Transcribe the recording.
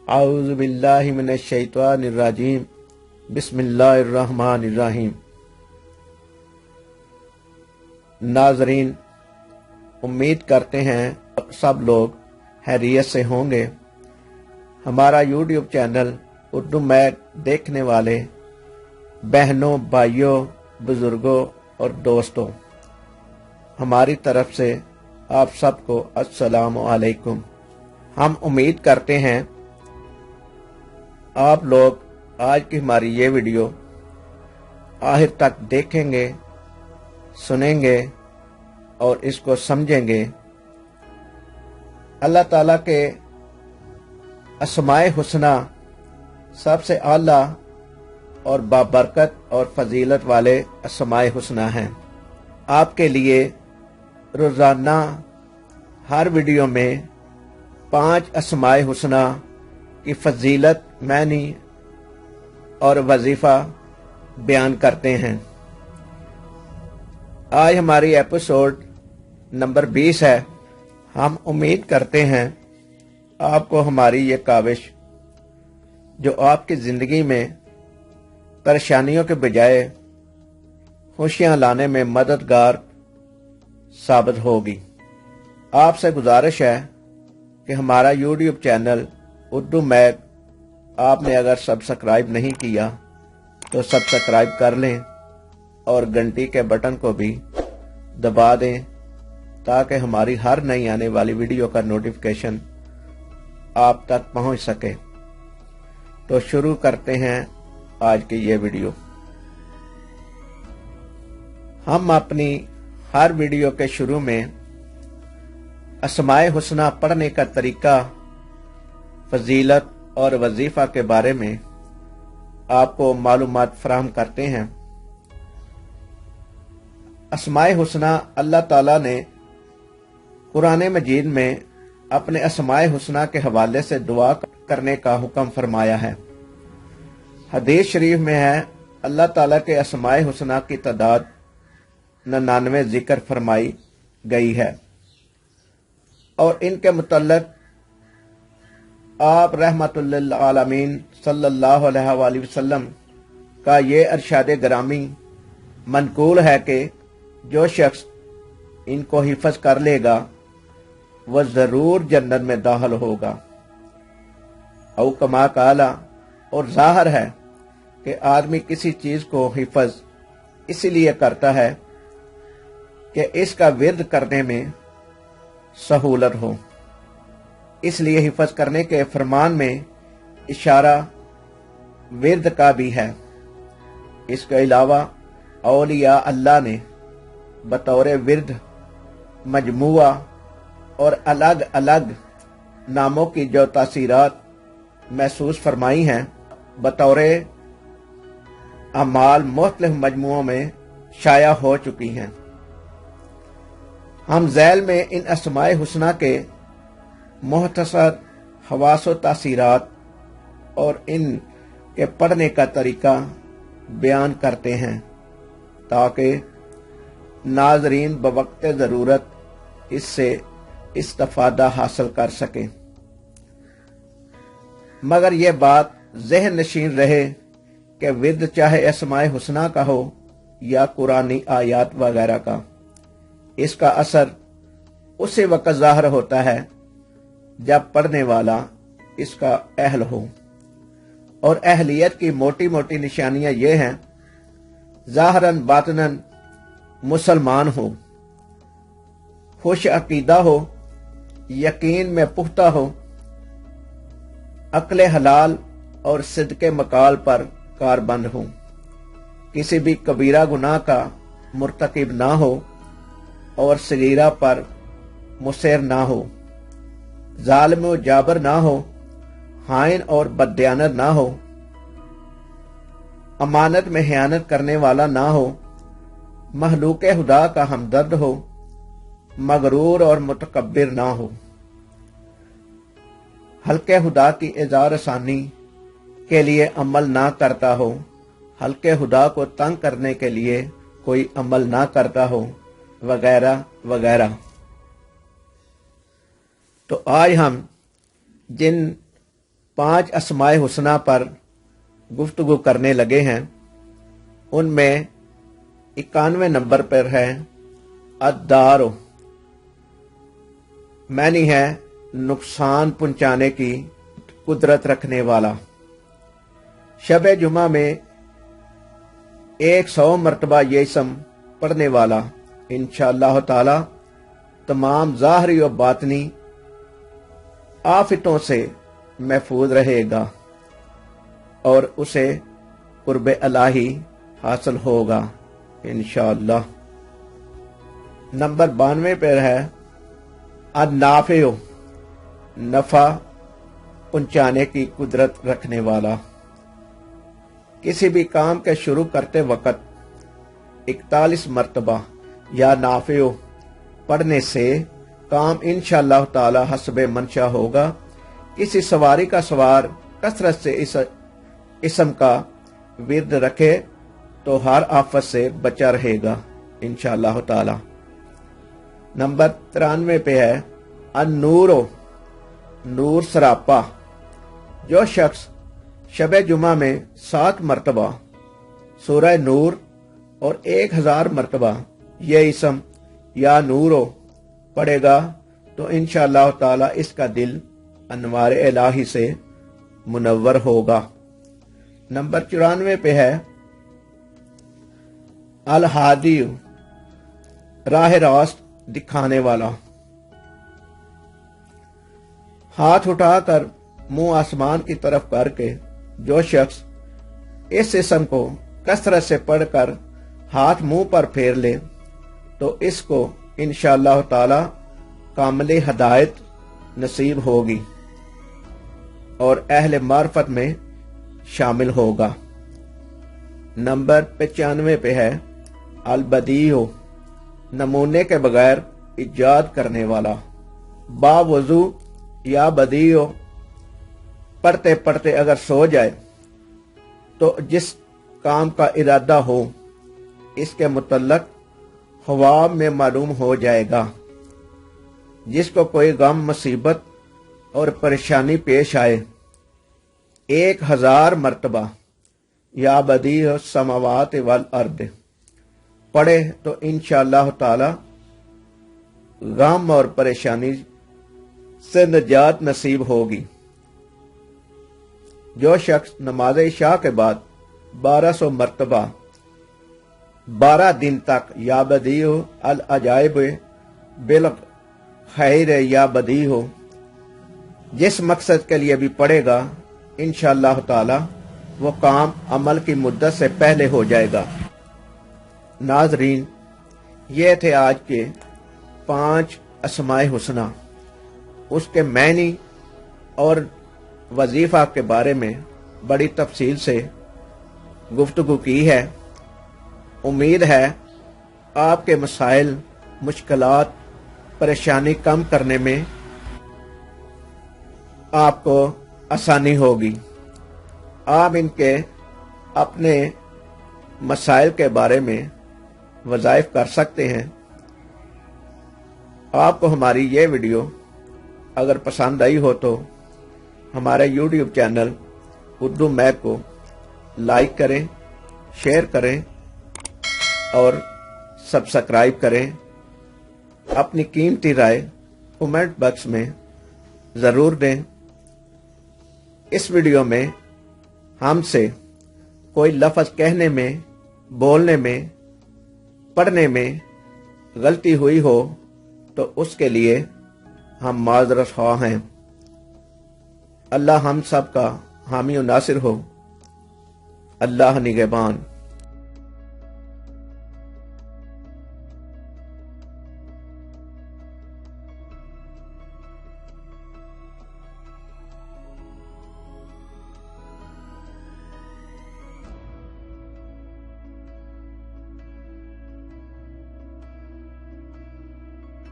आऊज़ु बिल्लाहि मिनश शैतानिर रजीम। बिस्मिल्लाहिर रहमानिर रहीम। नाज़रीन, उम्मीद करते हैं सब लोग खैरियत से होंगे। हमारा यूट्यूब चैनल उर्दू मैग देखने वाले बहनों, भाइयों, बुजुर्गों और दोस्तों, हमारी तरफ से आप सबको अस्सलामु अलैकुम। हम उम्मीद करते हैं आप लोग आज की हमारी ये वीडियो आखिर तक देखेंगे, सुनेंगे और इसको समझेंगे। अल्लाह ताला के अस्माए हुस्ना सबसे आला और बाबरकत और फजीलत वाले अस्माए हुस्ना हैं। आपके लिए रोज़ाना हर वीडियो में 5 अस्माए हुस्ना की फजीलत, मानी और वजीफा बयान करते हैं। आज हमारी एपिसोड नंबर 20 है। हम उम्मीद करते हैं आपको हमारी ये काविश, जो आपकी ज़िंदगी में परेशानियों के बजाय खुशियां लाने में मददगार साबित होगी। आपसे गुजारिश है कि हमारा यूट्यूब चैनल उर्दू मैग आपने अगर सब्सक्राइब नहीं किया तो सब्सक्राइब कर लें और घंटी के बटन को भी दबा दें ताकि हमारी हर नई आने वाली वीडियो का नोटिफिकेशन आप तक पहुंच सके। तो शुरू करते हैं आज की ये वीडियो। हम अपनी हर वीडियो के शुरू में अस्माए हुस्ना पढ़ने का तरीका, फजीलत और वजीफा के बारे में आपको मालूमात फराहम करते हैं। अस्माए हुस्ना अल्लाह ताला ने कुरान मजीद में अपने अस्माए हुस्ना के हवाले से दुआ करने का हुक्म फरमाया है। हदीस शरीफ में है, अल्लाह ताला के अस्माए हुस्ना की तादाद 99 जिक्र फरमाई गई है और इनके मुतल्लिक आप रहमतुल्लिल आलमीन सल्लल्लाहु अलैहि वसल्लम का ये इरशाद ग्रामी मनकूल है कि जो शख्स इनको हिफज कर लेगा वह जरूर जन्नत में दाखिल होगा। औ कमा काला, और जाहिर है कि आदमी किसी चीज को हिफज इसलिए करता है कि इसका विर्द करने में सहूलत हो। इसलिए हिफज करने के फरमान में इशारा विर्द का भी है। इसके अलावा औलिया अल्लाह ने बतौर विर्द, मजमुआ और अलग अलग नामों की जो तासीरात महसूस फरमाई हैं, बतौर अमाल मुख्तलिफ मजमुओं में शाया हो चुकी हैं। हम झैल में इन अस्माए हुस्ना के मुख्तसर हवास व तासीरात और इन के पढ़ने का तरीका बयान करते हैं ताकि नाजरीन बवक्त ज़रूरत इससे इस्तिफादा हासिल कर सकें। मगर यह बात ज़हन नशीन रहे कि विद चाहे अस्माए हुस्ना का हो या कुरानी आयात वगैरह का, इसका असर उसी वक्त ज़ाहिर होता है जब पढ़ने वाला इसका अहल हो। और अहलियत की मोटी मोटी निशानियां ये हैं, ज़ाहरन बातनन मुसलमान हो, खुश अकीदा हो, यकीन में पुख्ता हो, अक्ल हलाल और सिद्के मकाल पर कारबंद हो, किसी भी कबीरा गुनाह का मुर्तकिब ना हो और सगीरा पर मुसर ना हो, जालिम व जाबर ना हो, हाइन और बदयानत ना हो, अमानत में खयानत करने वाला ना हो, महलूक खुदा का हमदर्द हो, मगरूर और मुतकब्बिर ना हो, हल्के खुदा की इज़ार आसानी के लिए अमल ना करता हो, हल्के खुदा को तंग करने के लिए कोई अमल ना करता हो, वगैरह वगैरह। तो आज हम जिन 5 اسمائے حسنہ پر گفتگو کرنے لگے ہیں۔ ان میں 91 نمبر پر ہے الدار، معنی ہے نقصان پہنچانے کی قدرت رکھنے والا۔ شب جمعہ میں 100 مرتبہ یہ اسم پڑھنے والا انشاءاللہ تعالی تمام ظاہری و باطنی آفتوں سے محفوظ رہے گا اور اسے قرب الہی حاصل ہوگا انشاءاللہ۔ نمبر 92 پر ہے النافع، نفع پہنچانے کی قدرت رکھنے والا۔ کسی بھی کام کے شروع کرتے وقت 41 مرتبہ یا نافع پڑھنے سے کام انشاءاللہ تعالی حسب منشا ہوگا۔ کسی سواری کا سوار کثرت سے اس اسم کا ورد رکھے تو ہر آفت سے بچا رہے گا انشاءاللہ تعالی۔ نمبر 93 پہ ہے النور، نور سراپا۔ جو شخص شب جمعہ میں 7 مرتبہ سورہ نور اور 1000 مرتبہ یہ اسم یا نورو پڑھے گا تو انشاءاللہ تعالی اس کا دل انوار الہی سے منور ہوگا۔ نمبر 94 پہ ہے الہادی، راہ راست دکھانے والا۔ ہاتھ اٹھا کر منہ آسمان کی طرف کر کے جو شخص اس اسم کو کثرت سے پڑھ کر ہاتھ منہ پر پھیر لے تو اس کو انشاءاللہ تعالی کامل ہدایت نصیب ہوگی اور اہل معرفت میں شامل ہوگا۔ نمبر 95 پہ ہے البدیع، نمونے کے بغیر ایجاد کرنے والا۔ با وضو یا بدیع پڑھتے پڑھتے اگر سو جائے تو جس کام کا ارادہ ہو اس کے متعلق خواب میں معلوم ہو جائے گا۔ جس کو کوئی غم، مصیبت اور پریشانی پیش آئے 1000 مرتبہ یا بدیع السماوات والارض پڑھے تو انشاءاللہ تعالی غم اور پریشانی سے نجات نصیب ہوگی۔ جو شخص نماز عشاء کے بعد 1200 مرتبہ 12 دن تک یا بدیع العجائب بالخیر یا بدیع جس مقصد کے لیے بھی پڑھے گا انشاءاللہ تعالی وہ کام عمل کی مدت سے پہلے ہو جائے گا۔ ناظرین، یہ تھے آج کے 5 اسماء حسنہ، اس کے معنی اور وظیفہ کے بارے میں بڑی تفصیل سے گفتگو کی ہے۔ امید ہے آپ کے مسائل، مشکلات، پریشانی کم کرنے میں آپ کو آسانی ہوگی۔ آپ ان کے اپنے مسائل کے بارے میں وظائف کر سکتے ہیں۔ آپ کو ہماری یہ ویڈیو اگر پسند آئی ہو تو ہمارے یوٹیوب چینل اردو میک کو لائک کریں، شیئر کریں اور سبسکرائب کریں۔ اپنی قیمتی رائے کمنٹ باکس میں ضرور دیں۔ اس ویڈیو میں ہم سے کوئی لفظ کہنے میں، بولنے میں، پڑھنے میں غلطی ہوئی ہو تو اس کے لیے ہم معذرت خواہ ہیں۔ اللہ ہم سب کا حامی و ناصر ہو۔ اللہ نگہبان۔